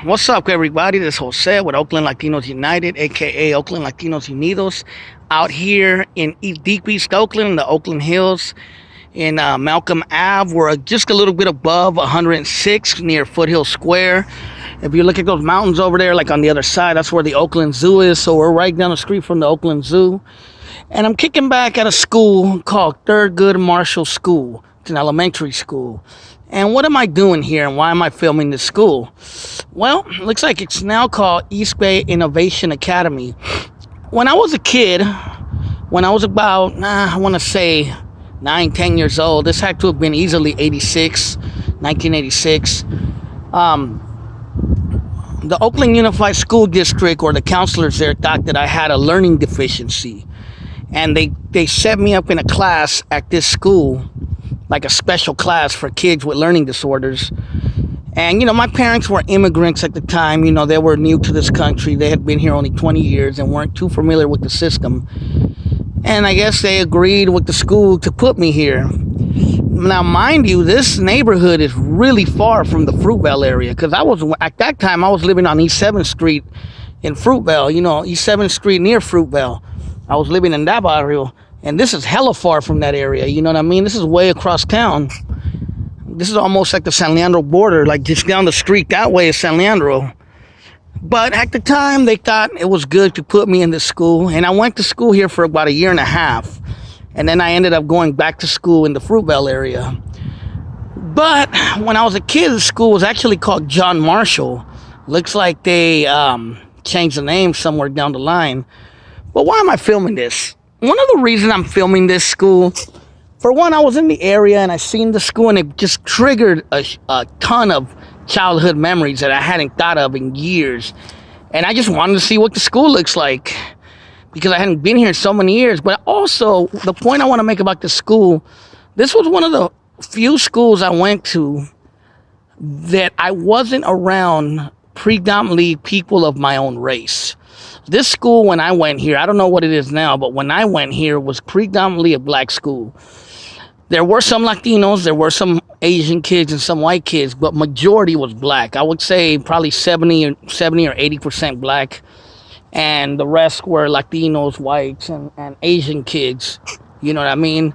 What's up, everybody? This is Jose with Oakland Latinos United, aka Oakland Latinos Unidos, out here in deep East Oakland, in the Oakland Hills, in Malcolm Ave. We're just a little bit above 106 near Foothill Square. If you look at those mountains over there, like on the other side, that's where the Oakland Zoo is. So we're right down the street from the Oakland Zoo. And I'm kicking back at a school called Thurgood Marshall School. It's an elementary school. And what am I doing here and why am I filming this school? Well, looks like it's now called East Bay Innovation Academy. When I was a kid, when I was about, I want to say 9, 10 years old, this had to have been easily 1986. The Oakland Unified School District, or the counselors there, thought that I had a learning deficiency. And they set me up in a class at this school, like a special class for kids with learning disorders. And, my parents were immigrants at the time. They were new to this country. They had been here only 20 years and weren't too familiar with the system. And I guess they agreed with the school to put me here. Now, mind you, this neighborhood is really far from the Fruitvale area, because at that time, I was living on East 7th Street in Fruitvale, East 7th Street near Fruitvale. I was living in that barrio. And this is hella far from that area, you know what I mean? This is way across town. This is almost like the San Leandro border, like just down the street that way is San Leandro. But at the time, they thought it was good to put me in this school. And I went to school here for about 1.5 years. And then I ended up going back to school in the Fruitvale area. But when I was a kid, the school was actually called John Marshall. Looks like they changed the name somewhere down the line. But why am I filming this? One of the reasons I'm filming this school, for one, I was in the area and I seen the school and it just triggered a ton of childhood memories that I hadn't thought of in years. And I just wanted to see what the school looks like, because I hadn't been here in so many years. But also, the point I want to make about the school, this was one of the few schools I went to that I wasn't around predominantly people of my own race. This school, when I went here, I don't know what it is now, but when I went here, was predominantly a black school. There were some Latinos, there were some Asian kids and some white kids, but majority was black. I would say probably 70 or 80% black, and the rest were Latinos, whites, and Asian kids. You know what I mean?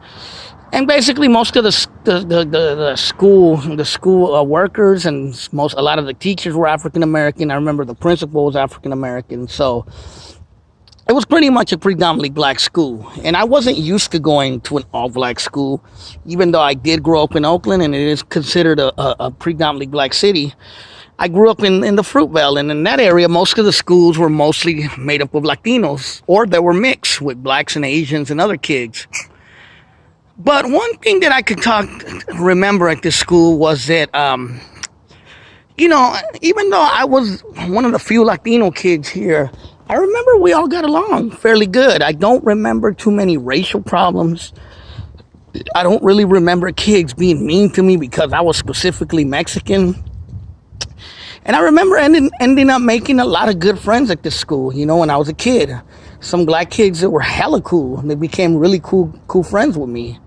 And basically, most of the school workers and a lot of the teachers were African American. I remember the principal was African American, so it was pretty much a predominantly black school. And I wasn't used to going to an all-black school, even though I did grow up in Oakland, and it is considered a predominantly black city. I grew up in the Fruitvale, and in that area, most of the schools were mostly made up of Latinos, or they were mixed with blacks and Asians and other kids. But one thing that I could remember at this school was that, even though I was one of the few Latino kids here, I remember we all got along fairly good. I don't remember too many racial problems. I don't really remember kids being mean to me because I was specifically Mexican. And I remember ending up making a lot of good friends at this school, when I was a kid. Some black kids that were hella cool. They became really cool friends with me.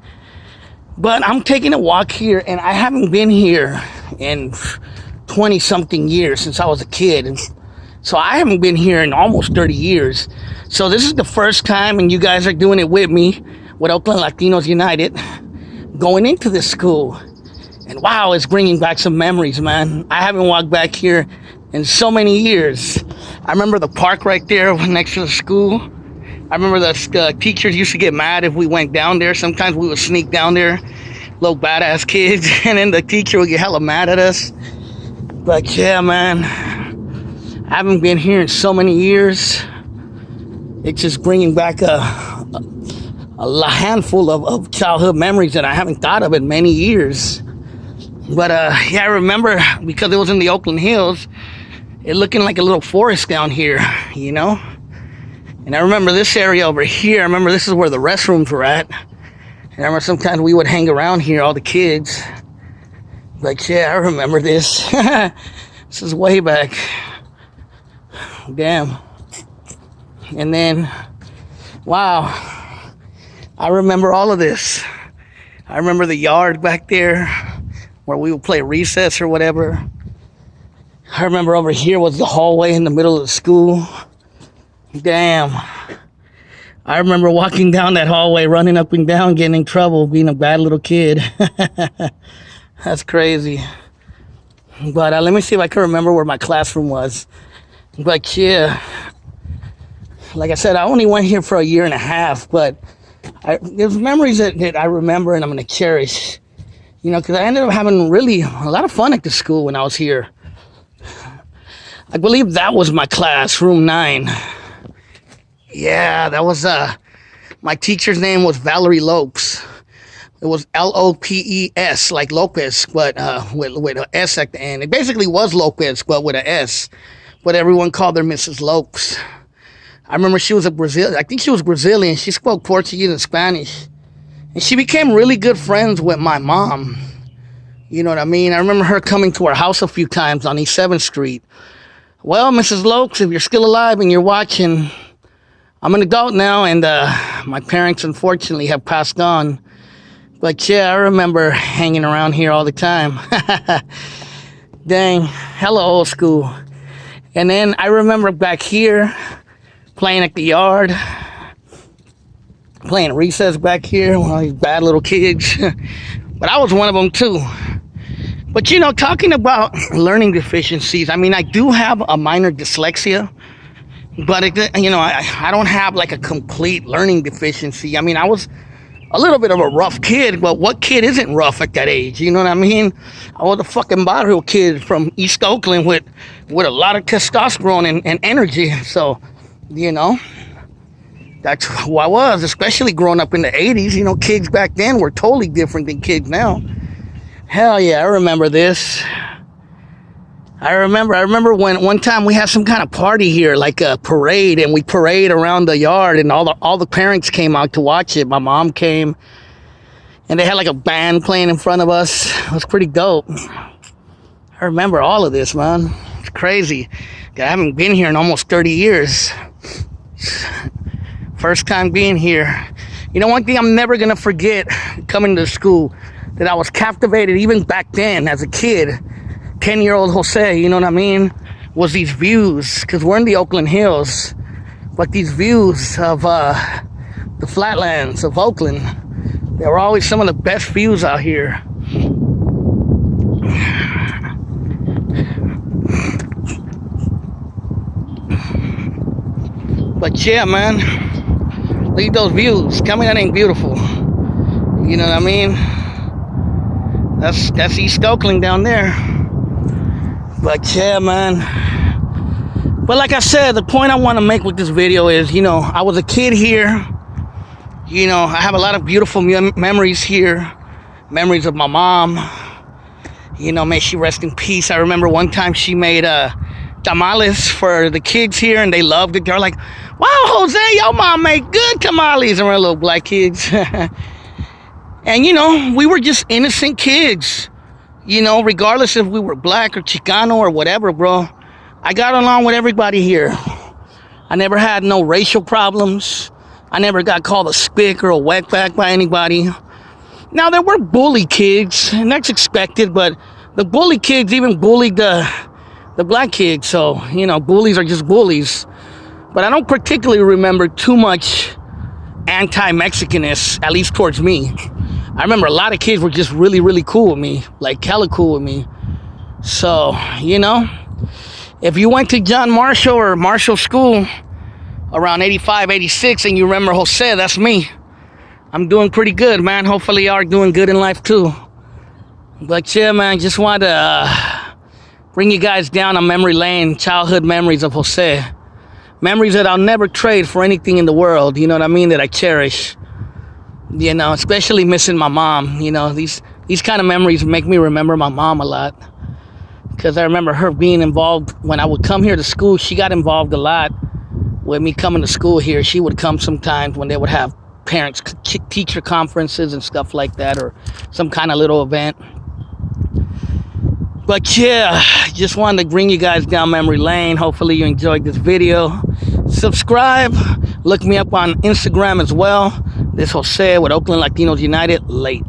But I'm taking a walk here, and I haven't been here in 20-something years, since I was a kid. So I haven't been here in almost 30 years. So this is the first time, and you guys are doing it with me, with Oakland Latinos United, going into this school. And wow, it's bringing back some memories, man. I haven't walked back here in so many years. I remember the park right there next to the school. I remember the teachers used to get mad if we went down there. Sometimes we would sneak down there, little badass kids, and then the teacher would get hella mad at us. But yeah, man, I haven't been here in so many years. It's just bringing back a handful of childhood memories that I haven't thought of in many years. But yeah, I remember, because it was in the Oakland Hills, it looking like a little forest down here, And I remember this area over here. I remember this is where the restrooms were at. And I remember sometimes we would hang around here, all the kids. But yeah, I remember this. This is way back. Damn. And then, wow, I remember all of this. I remember the yard back there where we would play recess or whatever. I remember over here was the hallway in the middle of the school. Damn. I remember walking down that hallway, running up and down, getting in trouble, being a bad little kid. That's crazy. But let me see if I can remember where my classroom was. But yeah, like I said, I only went here for a year and a half, but there's memories that I remember and I'm going to cherish. You know, because I ended up having really a lot of fun at the school when I was here. I believe that was my class, room 9. Yeah, that was, my teacher's name was Valerie Lopes. It was Lopes, like Lopez, but with an S at the end. It basically was Lopez, but with an S. But everyone called her Mrs. Lopes. I remember she was I think she was Brazilian. She spoke Portuguese and Spanish. And she became really good friends with my mom. You know what I mean? I remember her coming to our house a few times on East 7th Street. Well, Mrs. Lopes, if you're still alive and you're watching, I'm an adult now, and my parents, unfortunately, have passed on. But yeah, I remember hanging around here all the time. Dang, hella old school. And then I remember back here, playing at the yard, playing recess back here, one of these bad little kids. But I was one of them too. But you know, talking about learning deficiencies, I mean, I do have a minor dyslexia, but you know, I don't have like a complete learning deficiency. I mean, I was a little bit of a rough kid, but what kid isn't rough at that age? You know what I mean? I was a fucking barrio kid from East Oakland with a lot of testosterone and energy. So, you know, that's who I was, especially growing up in the 80s. You know, kids back then were totally different than kids now. Hell yeah, I remember this. I remember when one time we had some kind of party here, like a parade, and we parade around the yard, and all the parents came out to watch it. My mom came, and they had like a band playing in front of us. It was pretty dope. I remember all of this, man. It's crazy. I haven't been here in almost 30 years. First time being here. You know, one thing I'm never gonna forget coming to school, that I was captivated even back then as a kid, 10-year-old Jose, you know what I mean, was these views, because we're in the Oakland Hills, but these views of the flatlands of Oakland, they were always some of the best views out here. But yeah, man, look at those views. Tell me that ain't beautiful. You know what I mean? That's East Oakland down there. But yeah, man. But like I said, the point I want to make with this video is, you know, I was a kid here. You know, I have a lot of beautiful memories here. Memories of my mom. You know, may she rest in peace. I remember one time she made tamales for the kids here, and they loved it. They're like, wow, Jose, your mom made good tamales. And we're little black kids. And, you know, we were just innocent kids. You know, regardless if we were black or Chicano or whatever, bro. I got along with everybody here. I never had no racial problems. I never got called a spick or a wetback by anybody. Now, there were bully kids, and that's expected, but the bully kids even bullied the black kids. So, you know, bullies are just bullies. But I don't particularly remember too much anti-Mexicanness, at least towards me. I remember a lot of kids were just really, really cool with me, like hella cool with me. So, you know, if you went to John Marshall or Marshall School around 85, 86, and you remember Jose, that's me. I'm doing pretty good, man. Hopefully y'all are doing good in life too. But yeah, man, just wanted to bring you guys down on memory lane, childhood memories of Jose. Memories that I'll never trade for anything in the world, you know what I mean, that I cherish. You know, especially missing my mom. You know, these kind of memories make me remember my mom a lot. Because I remember her being involved when I would come here to school. She got involved a lot with me coming to school here. She would come sometimes when they would have parents teacher conferences and stuff like that, or some kind of little event. But yeah, just wanted to bring you guys down memory lane. Hopefully you enjoyed this video. Subscribe. Look me up on Instagram as well. This Jose with Oakland Latinos United. Late.